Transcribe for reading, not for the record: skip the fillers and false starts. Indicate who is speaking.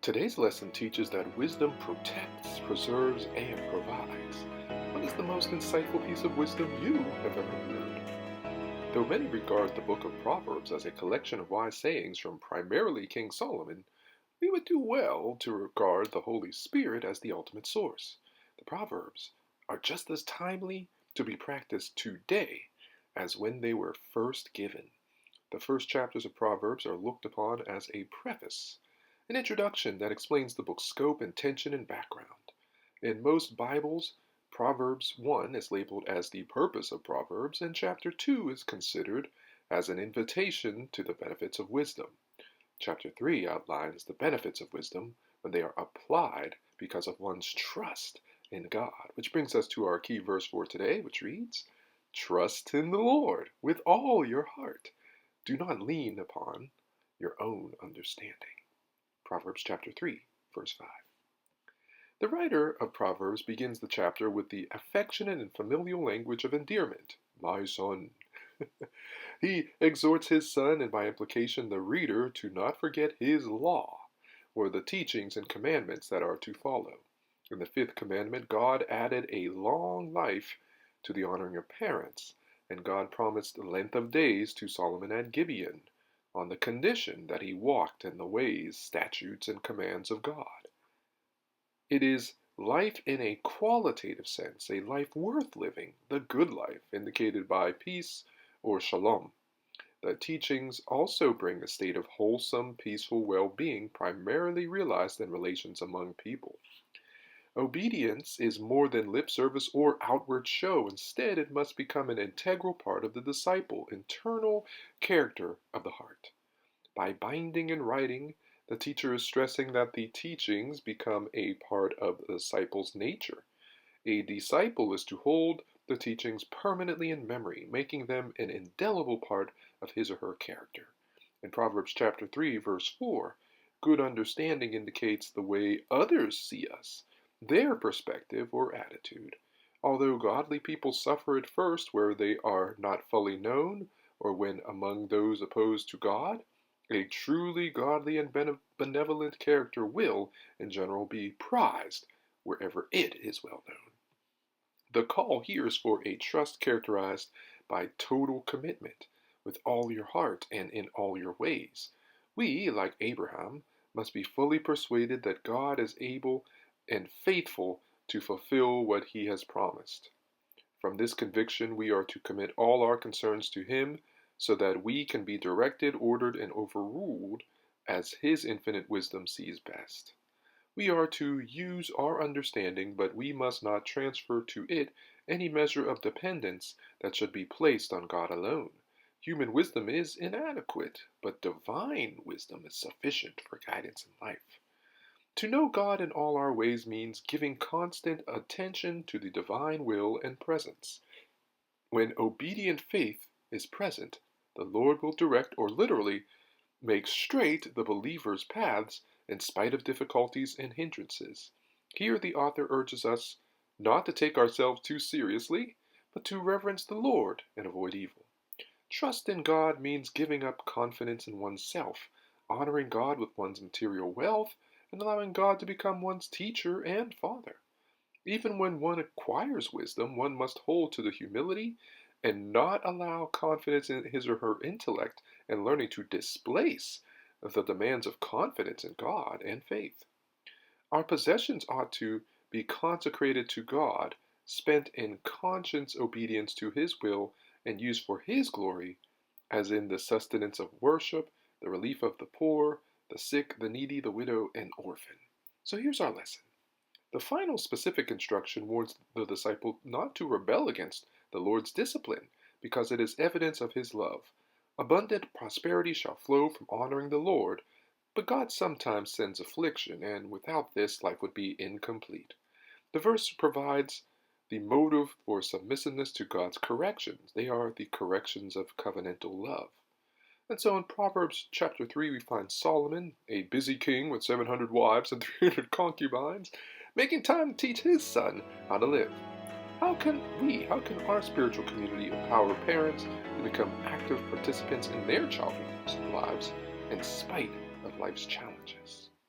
Speaker 1: Today's lesson teaches that wisdom protects, preserves, and provides. What is the most insightful piece of wisdom you have ever heard? Though many regard the book of Proverbs as a collection of wise sayings from primarily King Solomon, we would do well to regard the Holy Spirit as the ultimate source. The Proverbs are just as timely to be practiced today as when they were first given. The first chapters of Proverbs are looked upon as a preface, an introduction that explains the book's scope, intention, and background. In most Bibles, Proverbs 1 is labeled as the purpose of Proverbs, and chapter 2 is considered as an invitation to the benefits of wisdom. Chapter 3 outlines the benefits of wisdom when they are applied because of one's trust in God, which brings us to our key verse for today, which reads, "Trust in the Lord with all your heart. Do not lean upon your own understanding." Proverbs chapter 3, verse 5. The writer of Proverbs begins the chapter with the affectionate and familial language of endearment, "my son." He exhorts his son and by implication the reader to not forget his law, or the teachings and commandments that are to follow. In the fifth commandment, God added a long life to the honoring of parents, and God promised length of days to Solomon at Gibeon, on the condition that he walked in the ways, statutes, and commands of God. It is life in a qualitative sense, a life worth living, the good life, indicated by peace or shalom. The teachings also bring a state of wholesome, peaceful well-being primarily realized in relations among people. Obedience is more than lip service or outward show. Instead, it must become an integral part of the disciple, internal character of the heart. By binding and writing, the teacher is stressing that the teachings become a part of the disciple's nature. A disciple is to hold the teachings permanently in memory, making them an indelible part of his or her character. In Proverbs chapter 3, verse 4, good understanding indicates the way others see us, their perspective or attitude. Although godly people suffer at first where they are not fully known or when among those opposed to God, a truly godly and benevolent character will, in general, be prized wherever it is well known. The call here is for a trust characterized by total commitment, with all your heart and in all your ways. We, like Abraham, must be fully persuaded that God is able and faithful to fulfill what he has promised. From this conviction, we are to commit all our concerns to him so that we can be directed, ordered, and overruled as his infinite wisdom sees best. We are to use our understanding, but we must not transfer to it any measure of dependence that should be placed on God alone. Human wisdom is inadequate, but divine wisdom is sufficient for guidance in life. To know God in all our ways means giving constant attention to the divine will and presence. When obedient faith is present, the Lord will direct, or literally make straight, the believer's paths in spite of difficulties and hindrances. Here the author urges us not to take ourselves too seriously, but to reverence the Lord and avoid evil. Trust in God means giving up confidence in oneself, honoring God with one's material wealth, and allowing God to become one's teacher and father. Even when one acquires wisdom, one must hold to the humility and not allow confidence in his or her intellect and learning to displace the demands of confidence in God and faith. Our possessions ought to be consecrated to God, spent in conscious obedience to his will and used for his glory, as in the sustenance of worship, the relief of the poor, the sick, the needy, the widow, and orphan. So here's our lesson. The final specific instruction warns the disciple not to rebel against the Lord's discipline, because it is evidence of his love. Abundant prosperity shall flow from honoring the Lord, but God sometimes sends affliction, and without this life would be incomplete. The verse provides the motive for submissiveness to God's corrections. They are the corrections of covenantal love. And so in Proverbs chapter 3, we find Solomon, a busy king with 700 wives and 300 concubines, making time to teach his son how to live. How can our spiritual community empower parents to become active participants in their children's lives in spite of life's challenges?